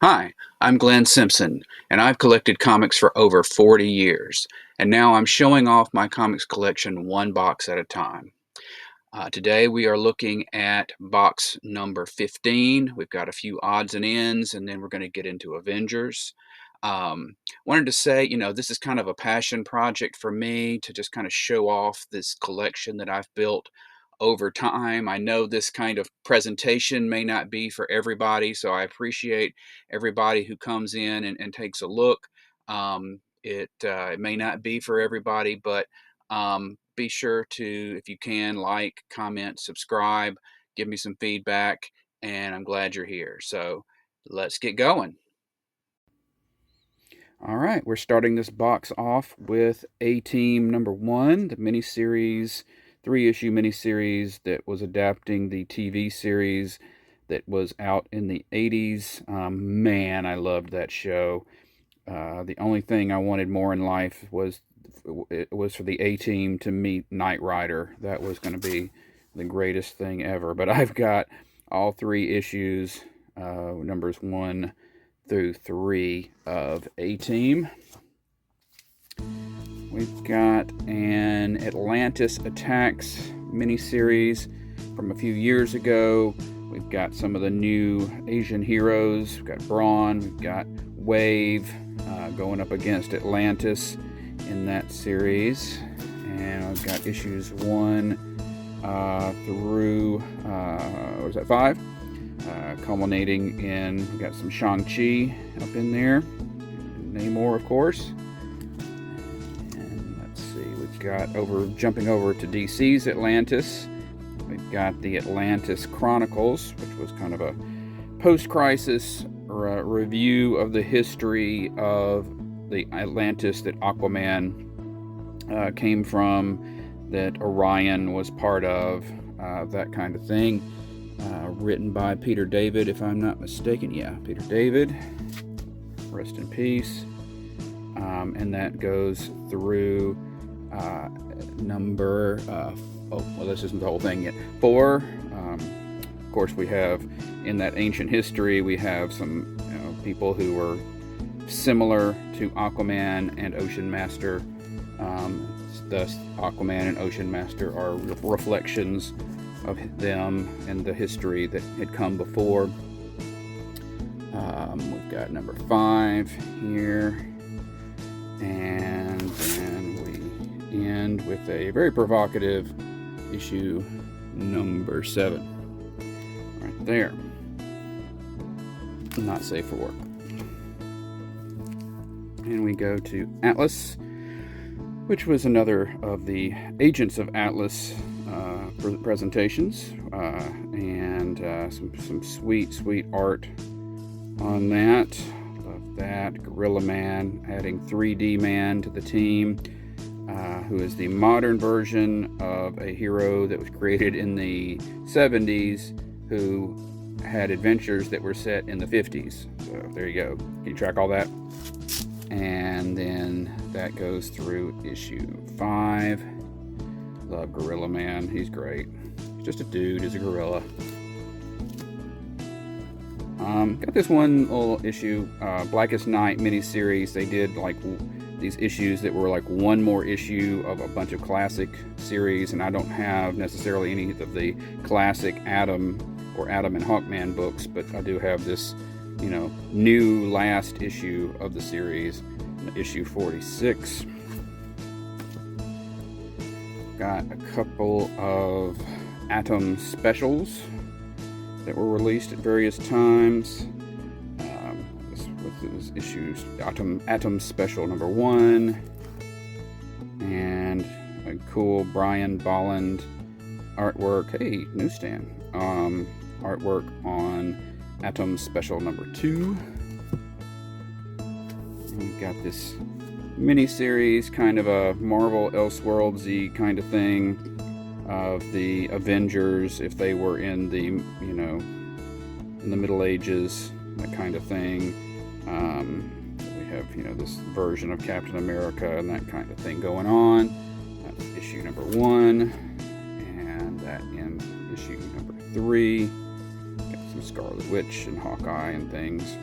Hi, I'm Glenn Simpson, and I've collected comics for over 40 years, and now I'm showing off my comics collection one box at a time. Today we are looking at box number 15. We've got a few odds and ends, and then we're going to get into Avengers. Wanted to say, this is kind of a passion project for me to just kind of show off this collection that I've built over time. I know this kind of presentation may not be for everybody, so I appreciate everybody who comes in and takes a look. It may not be for everybody, but be sure to, if you can, like, comment, subscribe, give me some feedback, and I'm glad you're here. So let's get going. All right, we're starting this box off with A-Team number 1, the miniseries, 3-issue miniseries that was adapting the TV series that was out in the 80s. Man, I loved that show. The only thing I wanted more in life was for the A-Team to meet Knight Rider. That was going to be the greatest thing ever. But I've got all 3 issues, numbers 1 through 3 of A-Team. We've got an Atlantis Attacks miniseries from a few years ago. We've got some of the new Asian heroes. We've got Brawn, we've got Wave going up against Atlantis in that series. And we've got issues 1 through, what was that, 5? Culminating in, we've got some Shang-Chi up in there. Namor, of course. And let's see, we've got jumping over to DC's Atlantis. We've got the Atlantis Chronicles, which was kind of a post-crisis review of the history of the Atlantis that Aquaman came from, that Orion was part of, that kind of thing. Written by Peter David, if I'm not mistaken. Yeah, Peter David. Rest in peace. And that goes through number, this isn't the whole thing yet, 4. Of course, we have, in that ancient history, we have some people who were similar to Aquaman and Ocean Master. Thus, Aquaman and Ocean Master are reflections of them and the history that had come before. We've got number 5 here, and then we end with a very provocative issue number 7 right there. Not safe for work. And we go to Atlas, which was another of the Agents of Atlas presentations, and some sweet art on that. Love that. Gorilla Man, adding 3D Man to the team, who is the modern version of a hero that was created in the 70s, who had adventures that were set in the 50s. So there you go. Can you track all that? And then that goes through issue 5. Love Gorilla Man. He's great. He's just a dude. He's a gorilla. Got this one little issue, Blackest Night miniseries. They did like these issues that were like one more issue of a bunch of classic series, and I don't have necessarily any of the classic Adam or Adam and Hawkman books, but I do have this, new last issue of the series, issue 46. Got a couple of Atom specials that were released at various times. With issues, Atom special number 1, and a cool Brian Bolland artwork. Hey, newsstand. Artwork on Atom special number 2. And we've got this mini-series, kind of a Marvel Elseworlds-y kind of thing, of the Avengers if they were in the, in the Middle Ages, that kind of thing. We have, this version of Captain America and that kind of thing going on. That's issue number 1, and that ends issue number 3. Got some Scarlet Witch and Hawkeye and things.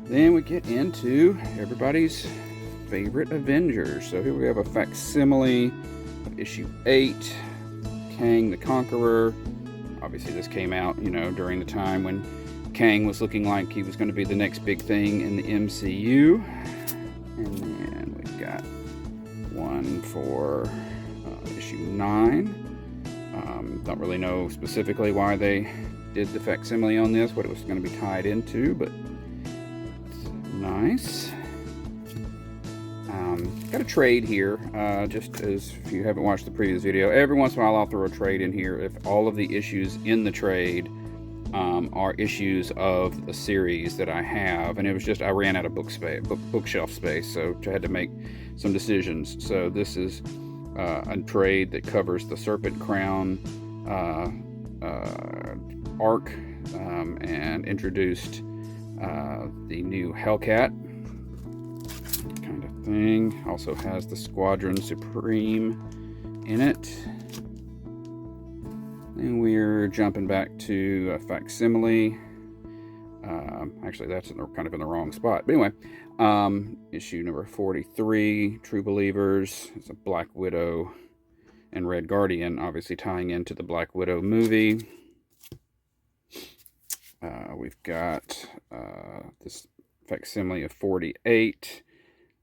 Then we get into everybody's favorite Avengers. So here we have a facsimile of issue 8, Kang the Conqueror. Obviously this came out, during the time when Kang was looking like he was going to be the next big thing in the MCU. And then we've got one for issue 9. Don't really know specifically why they did the facsimile on this, what it was going to be tied into, but it's nice. Got a trade here, just as if you haven't watched the previous video. Every once in a while I'll throw a trade in here if all of the issues in the trade are issues of the series that I have, and it was just I ran out of bookshelf space, so I had to make some decisions. So this is a trade that covers the Serpent Crown arc and introduced the new Hellcat kind of thing. Also has the Squadron Supreme in it. And we're jumping back to a facsimile. Actually, that's kind of in the wrong spot. But anyway, issue number 43, True Believers. It's a Black Widow and Red Guardian, obviously tying into the Black Widow movie. We've got this facsimile of 48,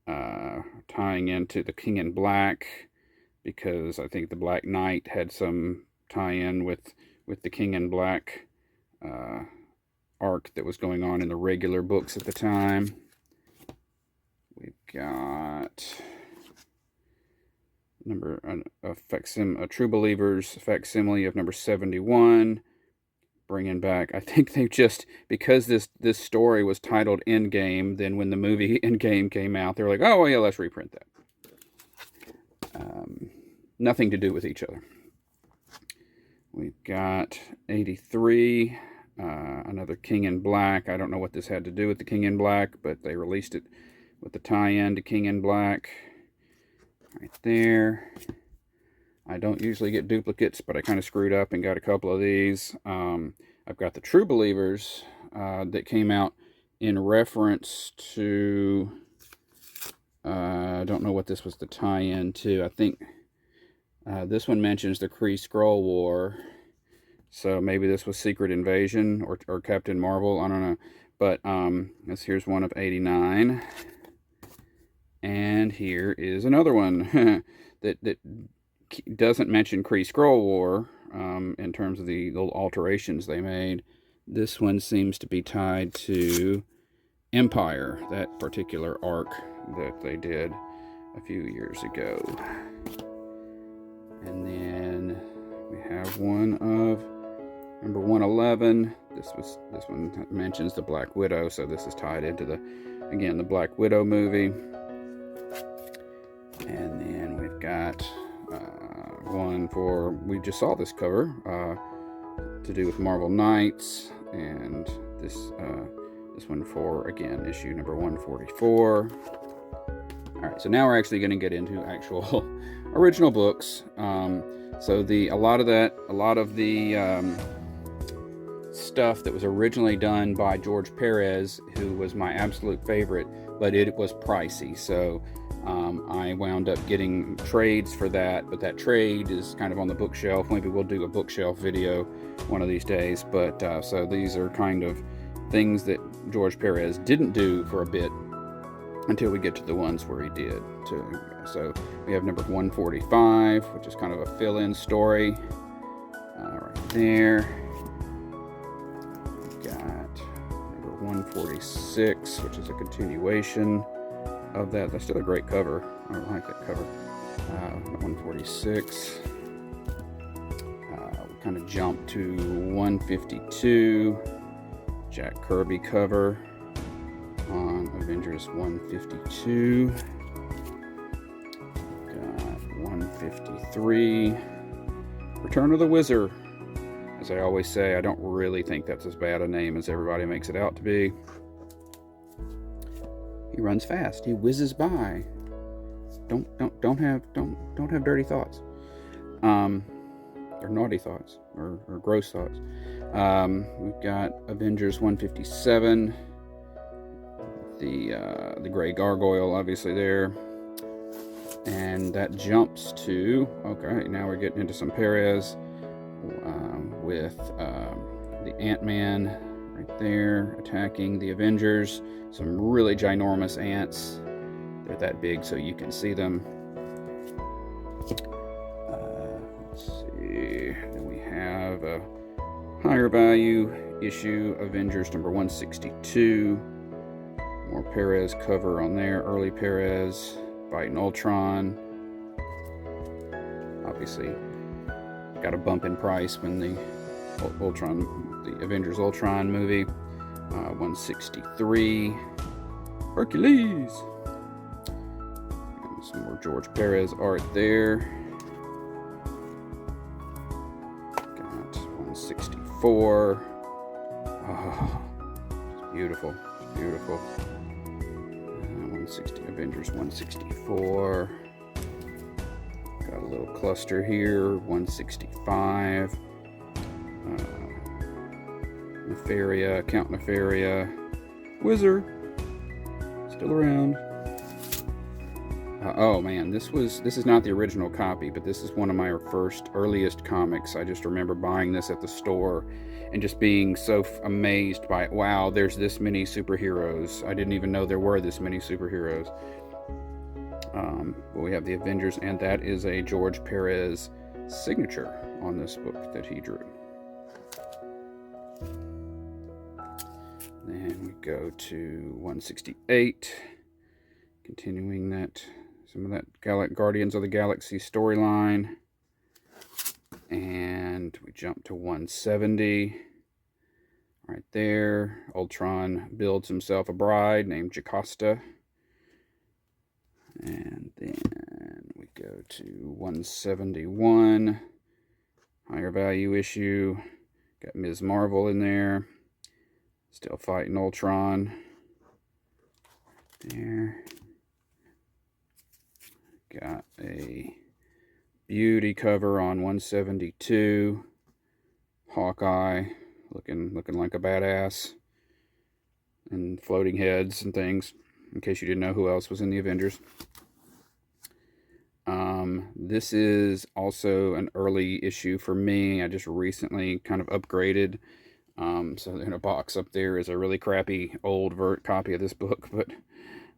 tying into the King in Black, because I think the Black Knight had some tie-in with the King in Black arc that was going on in the regular books at the time. We've got a True Believers facsimile of number 71, bringing back, I think they just, because this story was titled Endgame, then when the movie Endgame came out, they're like, oh well, yeah, let's reprint that. Nothing to do with each other. We've got 83, another King in Black. I don't know what this had to do with the King in Black, but they released it with the tie-in to King in Black. Right there. I don't usually get duplicates, but I kind of screwed up and got a couple of these. I've got the True Believers that came out in reference to, I don't know what this was the tie-in to. I think this one mentions the Kree Skrull War, so maybe this was Secret Invasion or Captain Marvel, I don't know. But here's one of 89, and here is another one that doesn't mention Kree Skrull War in terms of the little alterations they made. This one seems to be tied to Empire, that particular arc that they did a few years ago. And then we have one of number 111. This one mentions the Black Widow, so this is tied into the Black Widow movie. And then we've got one for, we just saw this cover to do with Marvel Knights, and this one for, again, issue number 144. All right, so now we're actually going to get into actual original books. So a lot of the stuff that was originally done by George Perez, who was my absolute favorite, but it was pricey. So I wound up getting trades for that, but that trade is kind of on the bookshelf. Maybe we'll do a bookshelf video one of these days. But so these are kind of things that George Perez didn't do for a bit until we get to the ones where he did. So we have number 145, which is kind of a fill-in story right there. We've got number 146, which is a continuation of that. That's still a great cover. I like that cover. 146. We kind of jump to 152, Jack Kirby cover on Avengers 152. Got 153, Return of the Wizard. As I always say, I don't really think that's as bad a name as everybody makes it out to be. He runs fast. He whizzes by. Don't have dirty thoughts, or naughty thoughts, or gross thoughts. We've got Avengers 157. the gray gargoyle, obviously there. And that jumps to, okay, now we're getting into some Perez with the Ant-Man right there attacking the Avengers. Some really ginormous ants. They're that big so you can see them. Let's see. Then we have a higher value issue, Avengers number 162. More Perez cover on there. Early Perez fighting Ultron. Obviously, got a bump in price when the Avengers Ultron movie. 163. Hercules. And some more George Perez art there. Got 164. Oh, it's beautiful. It's beautiful. 160, Avengers 164. Got a little cluster here. 165. Nefaria, Count Nefaria, Wizard, still around. Oh man, this is not the original copy, but this is one of my earliest comics. I just remember buying this at the store and just being so amazed by it. Wow, there's this many superheroes. I didn't even know there were this many superheroes. But we have the Avengers, and that is a George Perez signature on this book that he drew. Then we go to 168, continuing some of that Guardians of the Galaxy storyline. And we jump to 170. Right there, Ultron builds himself a bride named Jocasta. And then we go to 171, higher value issue. Got Ms. Marvel in there. Still fighting Ultron. There. Got a beauty cover on 172. Hawkeye looking like a badass. And floating heads and things, in case you didn't know who else was in the Avengers. This is also an early issue for me. I just recently kind of upgraded. So in a box up there is a really crappy old copy of this book, but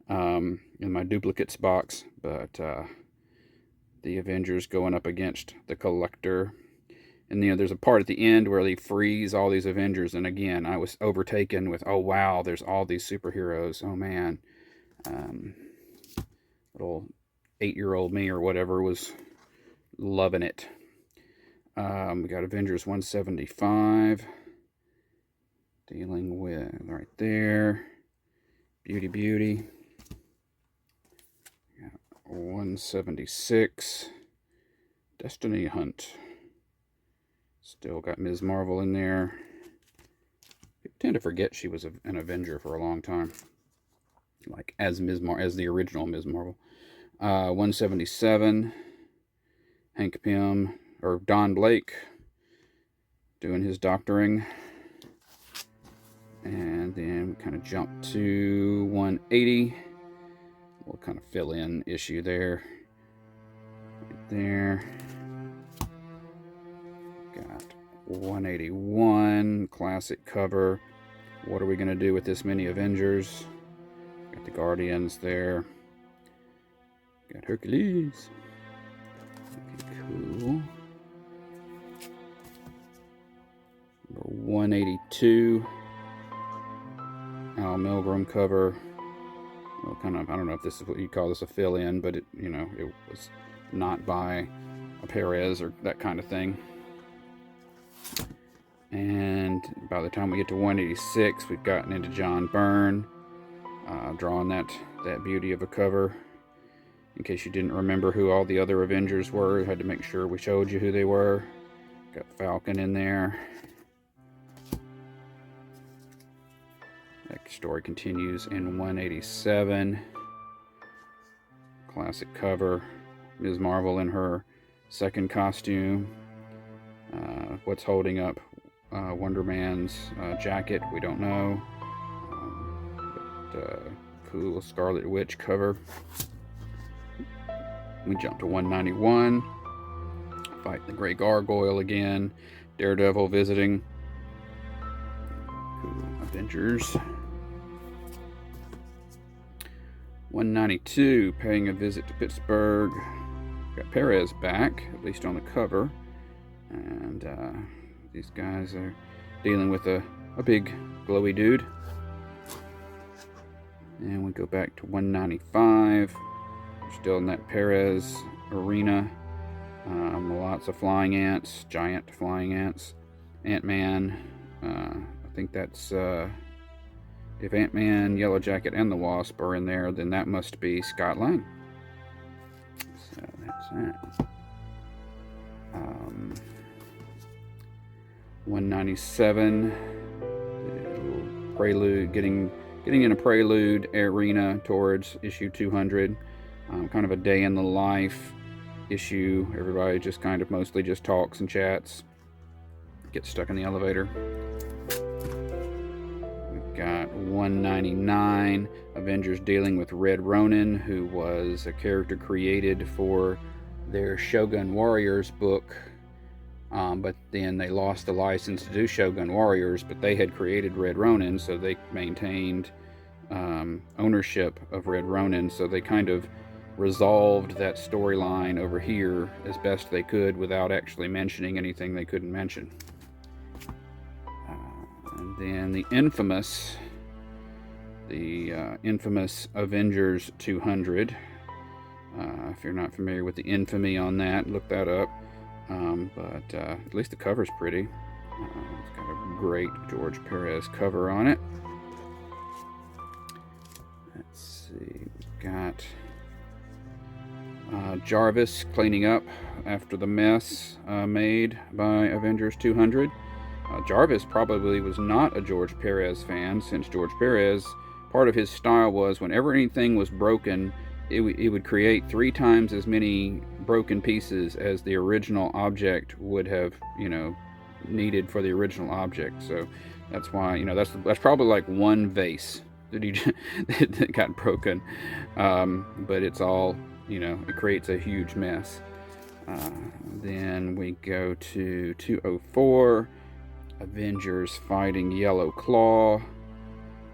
in my duplicates box. But the Avengers going up against the Collector. And there's a part at the end where they freeze all these Avengers. And again, I was overtaken with, oh wow, there's all these superheroes. Oh man. Little 8-year-old me or whatever was loving it. We got Avengers 175. Dealing with right there. Beauty. Got 176. Destiny Hunt. Still got Ms. Marvel in there. People tend to forget she was an Avenger for a long time. Like as the original Ms. Marvel. 177. Hank Pym, or Don Blake, doing his doctoring. And then we kind of jump to 180. We'll kind of fill in issue there. Right there. Got 181, classic cover. What are we going to do with this many Avengers? Got the Guardians there. Got Hercules. Okay, cool. Number 182. Al Milgrom cover. Well, kind of, I don't know if this is what you call this, a fill-in, but it was not by a Perez or that kind of thing. And by the time we get to 186, we've gotten into John Byrne, drawing that beauty of a cover. In case you didn't remember who all the other Avengers were, had to make sure we showed you who they were. Got Falcon in there. That story continues in 187. Classic cover. Ms. Marvel in her second costume. What's holding up Wonder Man's jacket, we don't know. But cool Scarlet Witch cover. We jump to 191. Fight the Grey Gargoyle again. Daredevil visiting. Cool. Avengers. 192, paying a visit to Pittsburgh. Got Perez back, at least on the cover. And these guys are dealing with a big glowy dude. And we go back to 195. We're still in that Perez arena. Lots of flying ants, giant flying ants. Ant-Man. I think that's... if Ant-Man, Yellow Jacket, and the Wasp are in there, then that must be Scott Lang. So that's that. 197. Prelude, getting in a prelude arena towards issue 200. Kind of a day in the life issue. Everybody just kind of mostly just talks and chats. Gets stuck in the elevator. Got 199, Avengers dealing with Red Ronin, who was a character created for their Shogun Warriors book, but then they lost the license to do Shogun Warriors, but they had created Red Ronin, so they maintained ownership of Red Ronin, so they kind of resolved that storyline over here as best they could without actually mentioning anything they couldn't mention. And then the infamous Avengers 200. If you're not familiar with the infamy on that, look that up. But at least the cover's pretty. It's got a great George Perez cover on it. Let's see, we've got Jarvis cleaning up after the mess made by Avengers 200. Jarvis probably was not a George Perez fan, since George Perez, part of his style was whenever anything was broken, it would create 3 times as many broken pieces as the original object would have, needed for the original object. So that's why, that's probably like one vase that that got broken. But it's all, it creates a huge mess. Then we go to 204. Avengers fighting Yellow Claw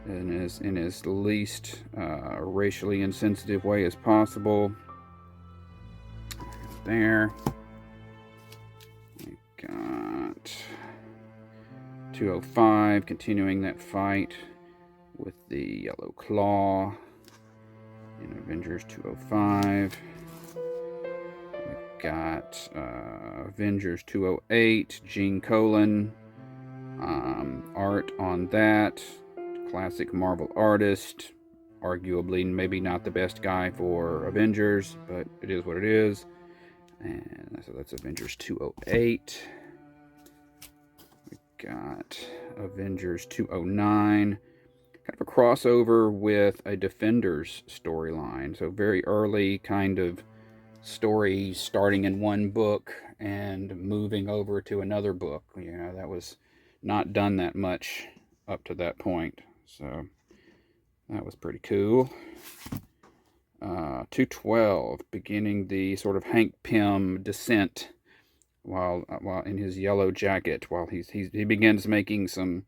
in his least racially insensitive way as possible. There. We got 205, continuing that fight with the Yellow Claw in Avengers 205. We've got Avengers 208, Gene Colan. Art on that, classic Marvel artist, arguably maybe not the best guy for Avengers, but it is what it is. And so that's Avengers 208. We got Avengers 209, kind of a crossover with a Defenders storyline. So very early kind of story, starting in one book and moving over to another book. That was not done that much up to that point, so that was pretty cool. 212, beginning the sort of Hank Pym descent while in his Yellow Jacket, while he begins making some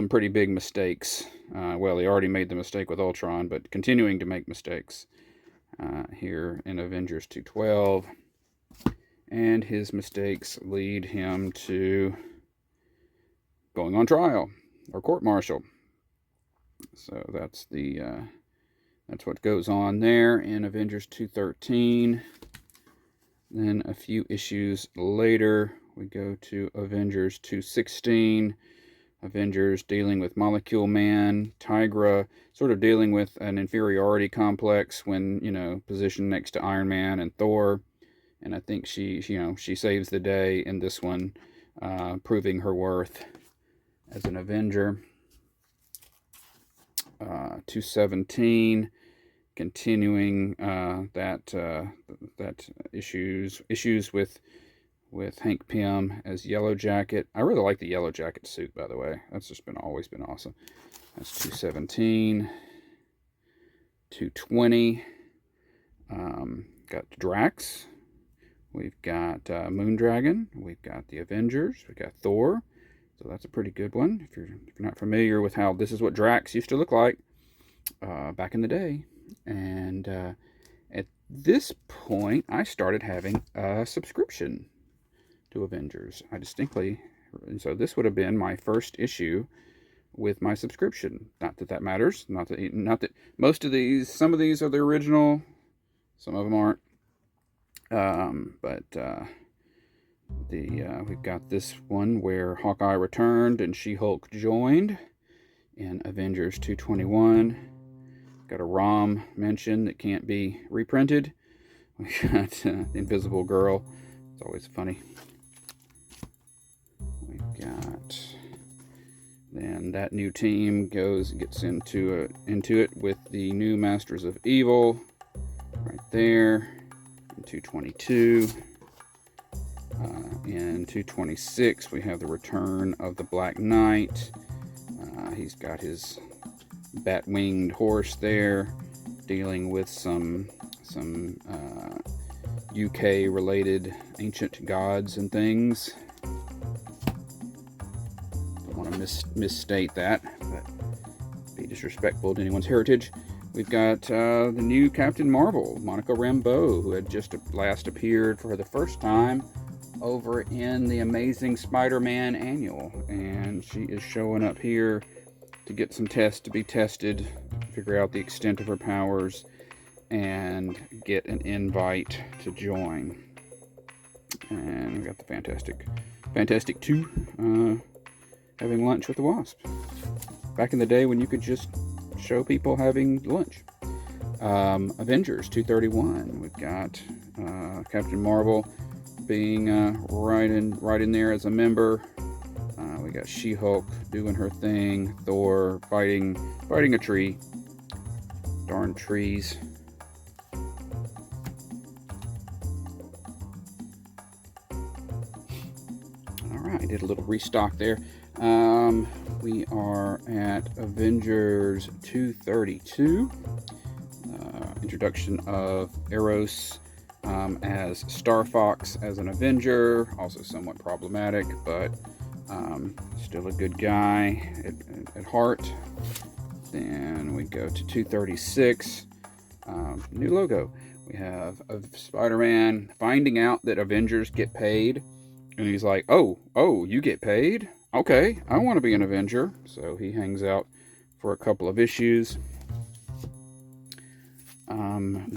pretty big mistakes. Well, he already made the mistake with Ultron, but continuing to make mistakes here in Avengers 212, and his mistakes lead him to going on trial or court-martial. So that's what goes on there in Avengers 213. Then a few issues later, we go to Avengers 216. Avengers dealing with Molecule Man, Tigra, sort of dealing with an inferiority complex when, positioned next to Iron Man and Thor. And I think she saves the day in this one, proving her worth as an Avenger. 217, continuing that issues with Hank Pym as Yellow Jacket. I really like the Yellow Jacket suit, by the way. That's just always been awesome. That's 217. 220. Got Drax. We've got Moondragon. We've got the Avengers. We've got Thor. So that's a pretty good one. If you're not familiar with how this is what Drax used to look like back in the day. And at this point, I started having a subscription to Avengers. And so this would have been my first issue with my subscription. Not that that matters. Not that most of these, some of these are the original, some of them aren't. We've got this one where Hawkeye returned and She-Hulk joined in Avengers 221. Got a ROM mention that can't be reprinted. We got the Invisible Girl. It's always funny. We've got, then that new team gets into it with the new Masters of Evil right there in 222. In 226 we have the return of the Black Knight. He's got his bat-winged horse there, dealing with some UK related ancient gods and things. Don't want to misstate that, but be disrespectful to anyone's heritage. We've got the new Captain Marvel, Monica Rambeau, who had just last appeared for the first time over in the Amazing Spider-Man annual, and she is showing up here to get some tests to be tested, figure out the extent of her powers, and get an invite to join. And we got the Fantastic 2 having lunch with the Wasp. Back in the day when you could just show people having lunch. Avengers 231. We've got Captain Marvel being right in there as a member. We got She-Hulk doing her thing. Thor fighting a tree. Darn trees. Alright, did a little restock there. We are at Avengers 232. Introduction of Eros as Starfox as an Avenger. Also somewhat problematic, but still a good guy at heart. Then we go to 236. New logo. We have Spider-Man finding out that Avengers get paid. And he's like, oh, you get paid? Okay, I want to be an Avenger. So he hangs out for a couple of issues,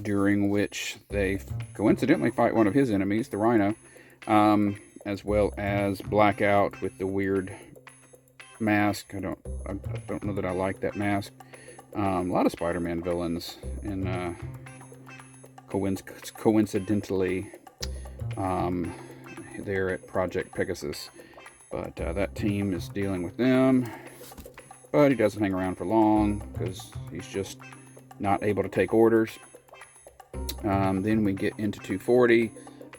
during which they coincidentally fight one of his enemies, the Rhino, as well as Blackout with the weird mask. I don't know that I like that mask. A lot of Spider-Man villains, and coincidentally, they're at Project Pegasus. But that team is dealing with them. But he doesn't hang around for long because he's just not able to take orders. Then we get into 240.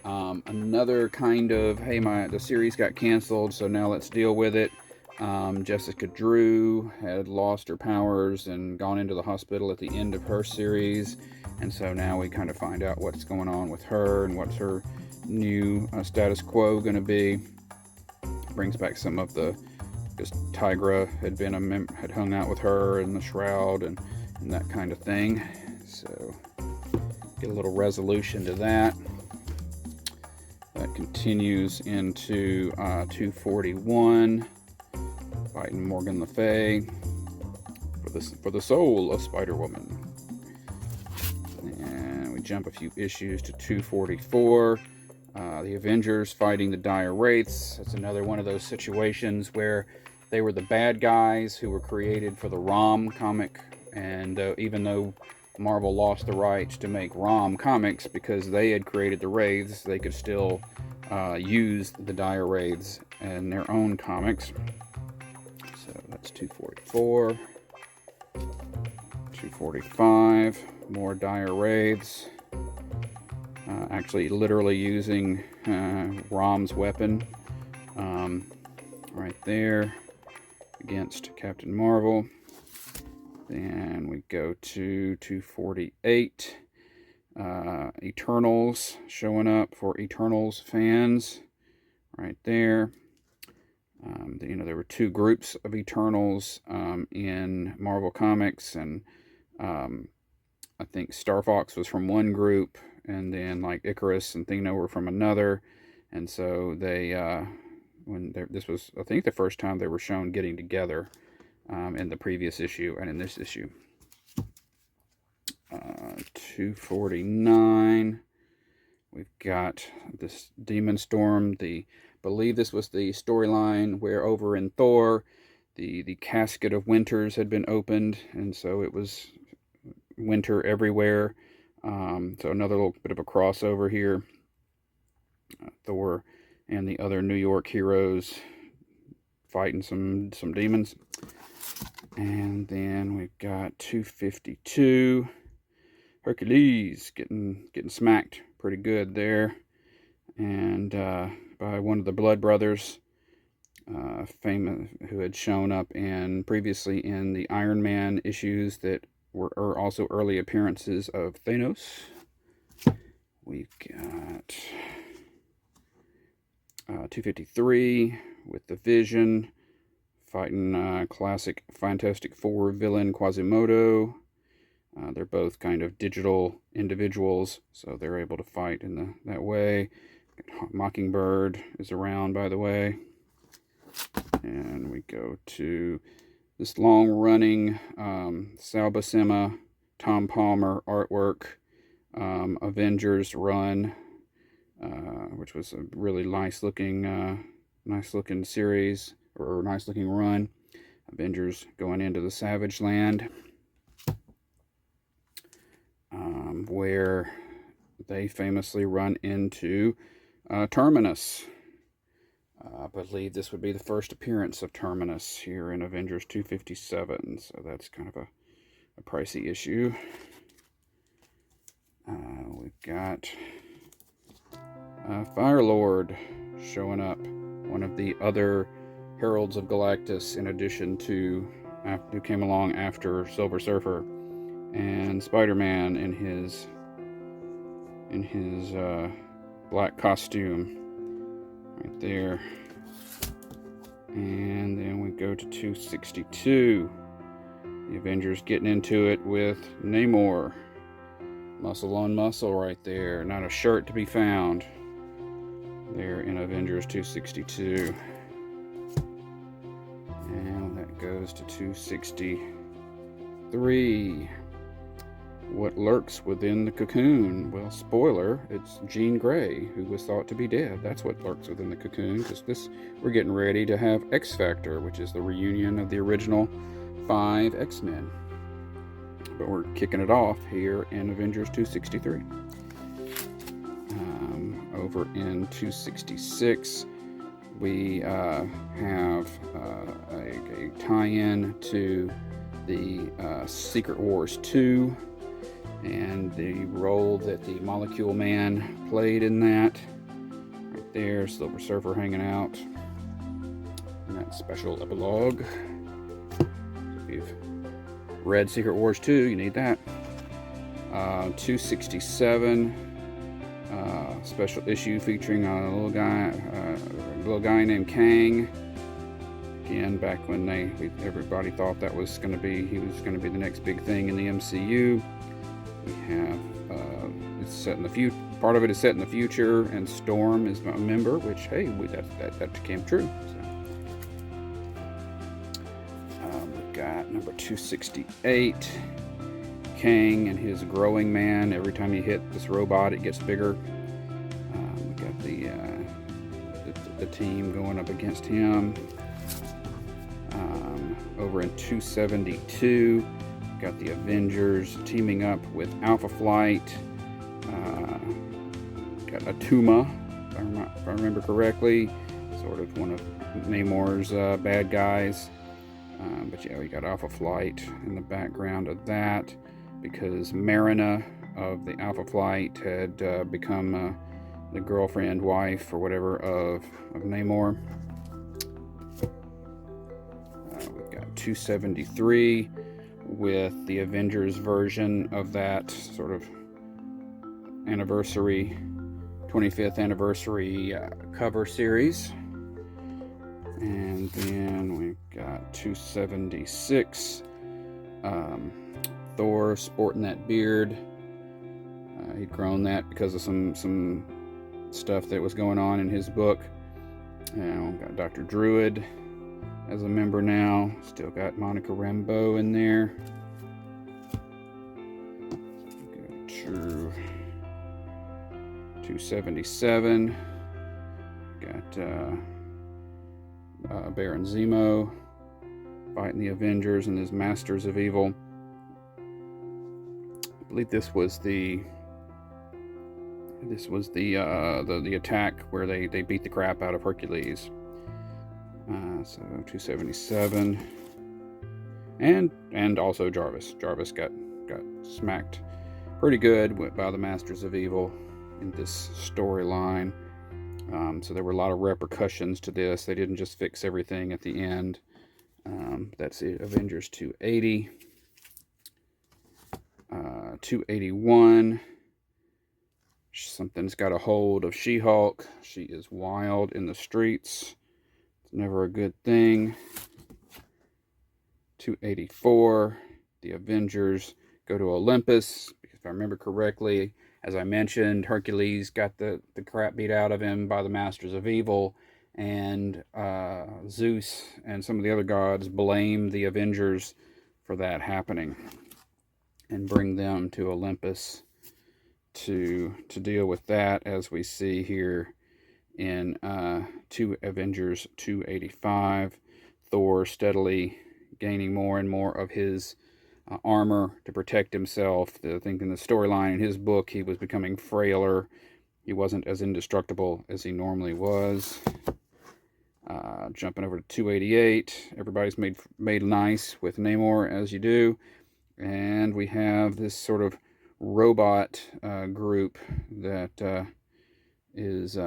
Another kind of, hey, the series got canceled, so now let's deal with it. Jessica Drew had lost her powers and gone into the hospital at the end of her series. And so now we kind of find out what's going on with her and what's her new status quo going to be. Brings back some of the, because Tigra had been had hung out with her in the Shroud and that kind of thing. So get a little resolution to that. That continues into 241, fighting Morgan Le Fay for the soul of Spider-Woman. And we jump a few issues to 244. The Avengers fighting the Dire Wraiths. That's another one of those situations where they were the bad guys who were created for the ROM comic, and even though Marvel lost the rights to make ROM comics because they had created the Wraiths, they could still use the Dire Wraiths in their own comics. So that's 244. 245, more Dire Wraiths. Actually literally using Rom's weapon right there against Captain Marvel. Then we go to 248. Eternals showing up for Eternals fans right there. There were two groups of Eternals in Marvel Comics, and I think Starfox was from one group, and then like Icarus and Thena were from another. And so they, this was, I think, the first time they were shown getting together in the previous issue and in this issue. 249. We've got this Demon Storm. Believe this was the storyline where over in Thor, the casket of winters had been opened, and so it was winter everywhere. So another little bit of a crossover here. Thor and the other New York heroes fighting some demons. And then we've got 252. Hercules getting smacked pretty good there, and by one of the Blood Brothers, famous, who had shown up previously in the Iron Man issues that were also early appearances of Thanos. We've got 253 with the Vision fighting classic Fantastic Four villain Quasimodo. They're both kind of digital individuals, so they're able to fight in that way. Mockingbird is around, by the way. And we go to this long-running Sal Buscema, Tom Palmer artwork Avengers run, which was a really nice-looking series, or nice-looking run. Avengers going into the Savage Land, where they famously run into Terminus. I believe this would be the first appearance of Terminus here in Avengers 257, so that's kind of a pricey issue. We've got Firelord showing up, one of the other Heralds of Galactus, in addition to who came along after Silver Surfer, and Spider-Man in his black costume right there. And then we go to 262. The Avengers getting into it with Namor. Muscle on muscle right there. Not a shirt to be found there in Avengers 262. And that goes to 263. What lurks within the cocoon? Well, spoiler, it's Jean Grey, who was thought to be dead. That's what lurks within the cocoon, because we're getting ready to have X Factor, which is the reunion of the original 5 X-Men. But we're kicking it off here in Avengers 263. Over in 266, we have a tie-in to the Secret Wars 2, and the role that the Molecule Man played in that. Right there, Silver Surfer hanging out in that special epilogue. If you've read Secret Wars 2, you need that. 267, special issue featuring a little guy named Kang. Again, back when everybody thought he was going to be the next big thing in the MCU. We have it's set in the future. Part of it is set in the future, and Storm is a member, which, hey, that came true. So, we've got number 268, Kang and his growing man. Every time you hit this robot, it gets bigger. We got the team going up against him. Over in 272. Got the Avengers teaming up with Alpha Flight. Got Atuma, if I remember correctly, sort of one of Namor's bad guys. But yeah, we got Alpha Flight in the background of that, because Marina of the Alpha Flight had become the girlfriend, wife, or whatever of Namor. We've got 273. with the Avengers version of that sort of anniversary, 25th anniversary cover series. And then we've got 276, Thor sporting that beard. He'd grown that because of some stuff that was going on in his book. And we've got Dr. Druid as a member now. Still got Monica Rambeau in there. Go to 277. Got Baron Zemo fighting the Avengers and his Masters of Evil. I believe this was the attack where they beat the crap out of Hercules. So 277, and also Jarvis. Jarvis got smacked pretty good by the Masters of Evil in this storyline. So there were a lot of repercussions to this. They didn't just fix everything at the end. That's it. Avengers 280, 281. Something's got a hold of She-Hulk. She is wild in the streets. It's never a good thing. 284. The Avengers go to Olympus. If I remember correctly, as I mentioned, Hercules got the crap beat out of him by the Masters of Evil. And Zeus and some of the other gods blame the Avengers for that happening and bring them to Olympus to deal with that, as we see here in Avengers 285. Thor steadily gaining more and more of his armor to protect himself. I think in the storyline in his book, he was becoming frailer. He wasn't as indestructible as he normally was. Jumping over to 288. Everybody's made nice with Namor, as you do. And we have this sort of robot group that is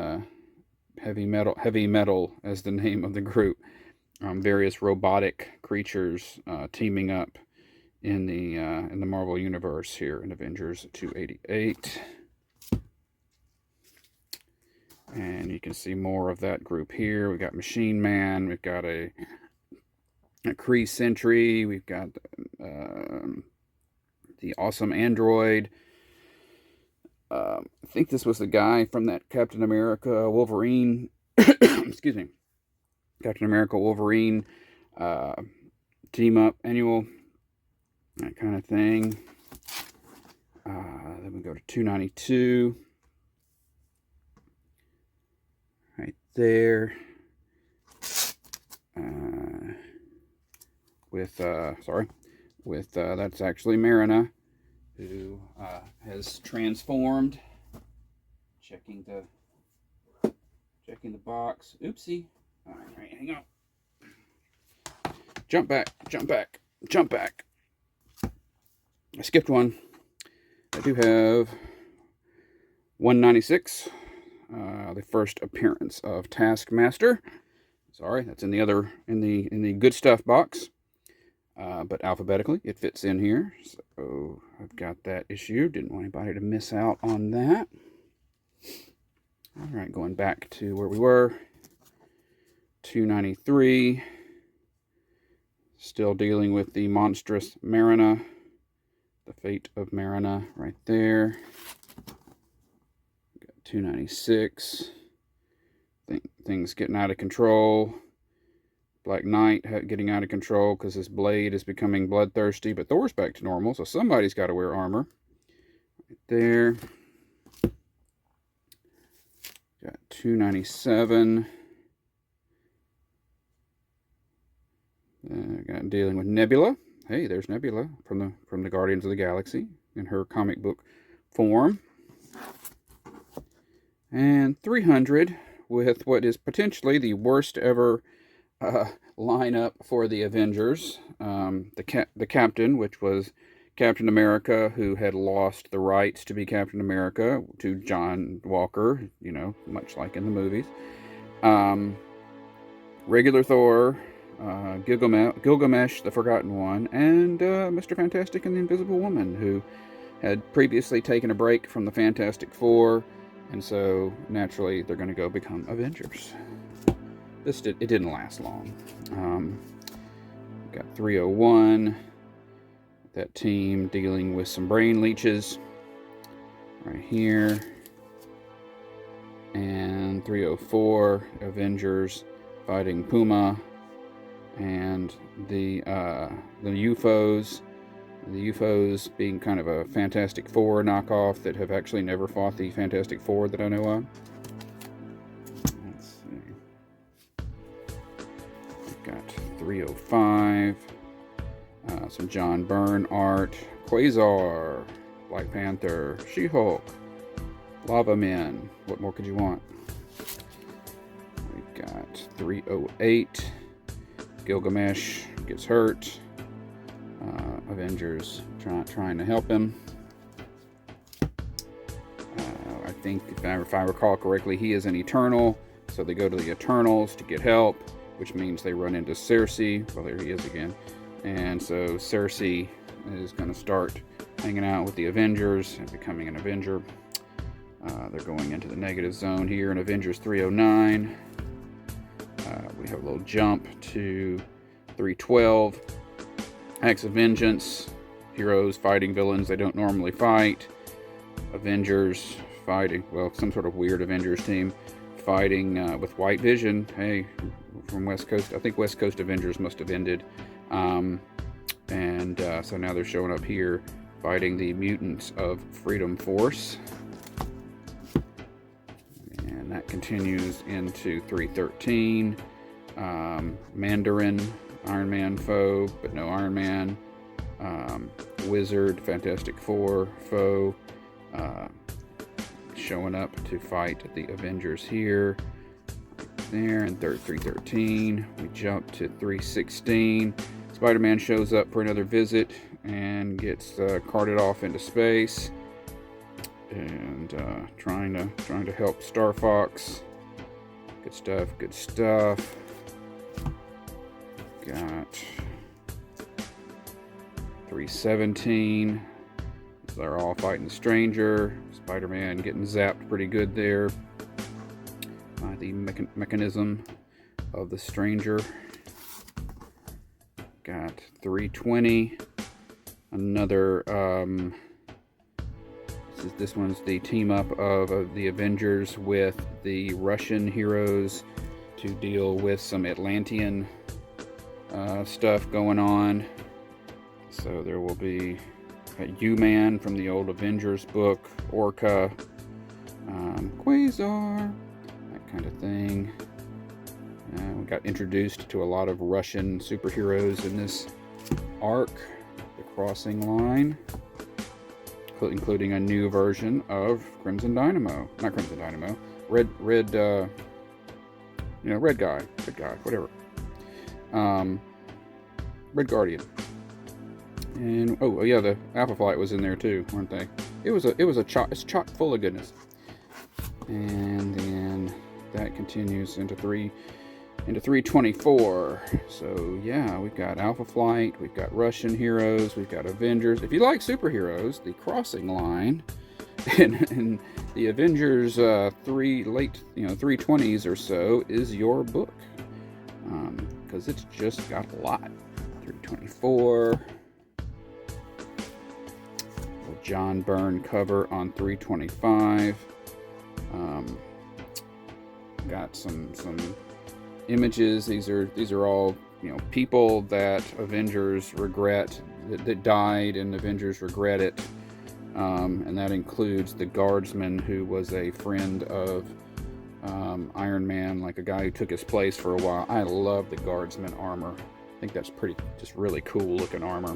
heavy metal as the name of the group. Various robotic creatures teaming up in the Marvel universe here in Avengers 288. And you can see more of that group here. We've got Machine Man. We've got a Kree Sentry. We've got the awesome android. I think this was the guy from that Captain America Wolverine. Excuse me. Captain America Wolverine team up annual. That kind of thing. Then we go to 292. Right there. That's actually Marina, who has transformed. Checking the box. Oopsie. All right, hang on. Jump back. I skipped one. I do have 196. The first appearance of Taskmaster. Sorry, that's in the good stuff box. But alphabetically, it fits in here. So I've got that issue. Didn't want anybody to miss out on that. All right, going back to where we were. 293. Still dealing with the monstrous Marina. The fate of Marina right there. 296. Things getting out of control. Black Knight getting out of control because his blade is becoming bloodthirsty, but Thor's back to normal, so somebody's got to wear armor. Right there. Got 297. Got dealing with Nebula. Hey, there's Nebula from the Guardians of the Galaxy in her comic book form. And 300 with what is potentially the worst ever lineup for the Avengers. The captain, which was Captain America, who had lost the rights to be Captain America to John Walker, much like in the movies. Regular Thor, Gilgamesh, the Forgotten One, and Mr. Fantastic and the Invisible Woman, who had previously taken a break from the Fantastic Four, and so naturally they're going to go become Avengers. It didn't last long. Got 301, that team dealing with some brain leeches right here, and 304 Avengers fighting Puma and the UFOs. The UFOs being kind of a Fantastic Four knockoff that have actually never fought the Fantastic Four that I know of. Let's see. We've got 305. Some John Byrne art. Quasar. Black Panther. She-Hulk. Lava Men. What more could you want? We've got 308. Gilgamesh gets hurt. Avengers trying to help him. I think, if I recall correctly, he is an Eternal, so they go to the Eternals to get help, which means they run into Cersei. Well, there he is again. And so Cersei is going to start hanging out with the Avengers and becoming an Avenger. They're going into the negative zone here in Avengers 309. We have a little jump to 312. Acts of Vengeance. Heroes fighting villains they don't normally fight. Avengers fighting, well, some sort of weird Avengers team fighting with White Vision. Hey, from West Coast. I think West Coast Avengers must have ended. So now they're showing up here fighting the mutants of Freedom Force. And that continues into 313. Mandarin, Iron Man foe, but no Iron Man. Wizard, Fantastic Four foe, showing up to fight the Avengers here. There, and 313. We jump to 316. Spider-Man shows up for another visit and gets carted off into space, and trying to help Starfox. Good stuff. Got 317. They're all fighting the Stranger. Spider-Man getting zapped pretty good there by the mechanism of the Stranger. Got 320. Another, this one's the team up of the Avengers with the Russian heroes to deal with some Atlantean stuff going on. So there will be a U-Man from the old Avengers book, Orca, Quasar, that kind of thing. We got introduced to a lot of Russian superheroes in this arc, the Crossing Line, including a new version of Crimson Dynamo. Not Crimson Dynamo, Red Guy, whatever. Red Guardian. And oh yeah, the Alpha Flight was in there too, weren't they? It's chock full of goodness. And then that continues into 324. So yeah, we've got Alpha Flight, we've got Russian heroes, we've got Avengers. If you like superheroes, the Crossing Line and the Avengers late 320s or so is your book, because it's just got a lot. 324. The John Byrne cover on 325. Got some images. These are all people that Avengers regret, that died, and Avengers regret it. And that includes the guardsman who was a friend of Iron Man, like a guy who took his place for a while. I love the guardsman armor. I think that's just really cool looking armor.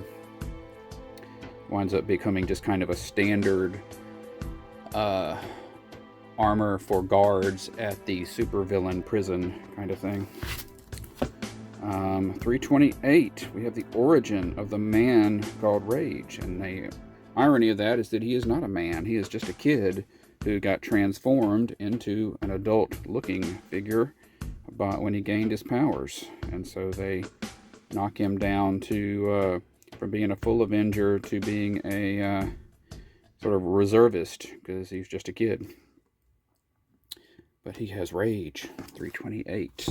Winds up becoming just kind of a standard armor for guards at the supervillain prison kind of thing. 328, we have the origin of the man called Rage, and the irony of that is that he is not a man. He is just a kid who got transformed into an adult looking figure. when he gained his powers, and so they knock him down to from being a full Avenger to being a sort of reservist, because he's just a kid. But he has rage, 328.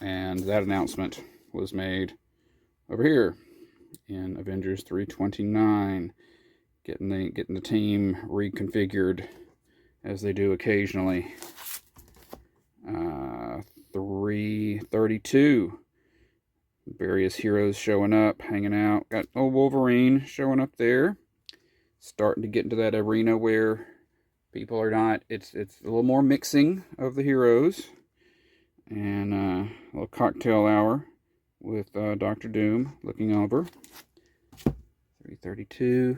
And that announcement was made over here in Avengers 329, getting the team reconfigured as they do occasionally. 332, various heroes showing up, hanging out. Got old Wolverine showing up there, starting to get into that arena where people are not. It's a little more mixing of the heroes, and a little cocktail hour with Dr. Doom looking over. 332.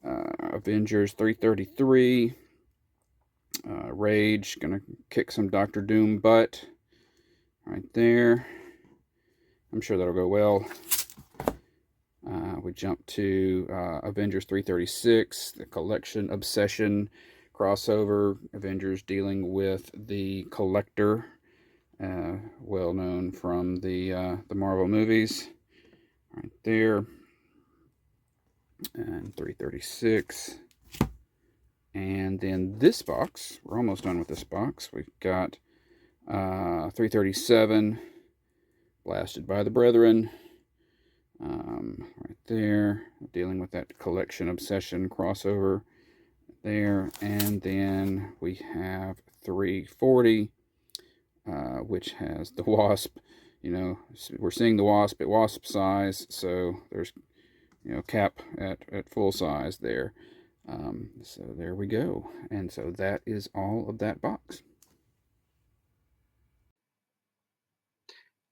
Avengers 333. Rage gonna kick some Dr. Doom butt right there. I'm sure that'll go well. We jump to Avengers 336, the Collection Obsession crossover. Avengers dealing with the Collector, well known from the Marvel movies, right there. And 336. And then this box, we're almost done with this box. We've got 337, Blasted by the Brethren, right there, dealing with that Collection Obsession crossover there. And then we have 340, which has the Wasp. You know, we're seeing the Wasp at Wasp size, so there's, you know, Cap at full size there. So there we go. And so that is all of that box.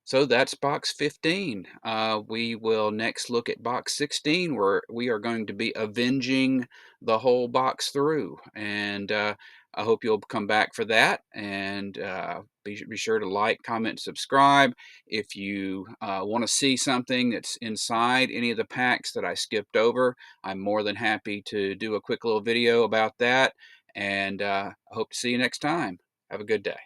So that's box 15. We will next look at box 16, where we are going to be avenging the whole box through. And I hope you'll come back for that. And be sure to like, comment, subscribe. If you want to see something that's inside any of the packs that I skipped over, I'm more than happy to do a quick little video about that. And I hope to see you next time. Have a good day.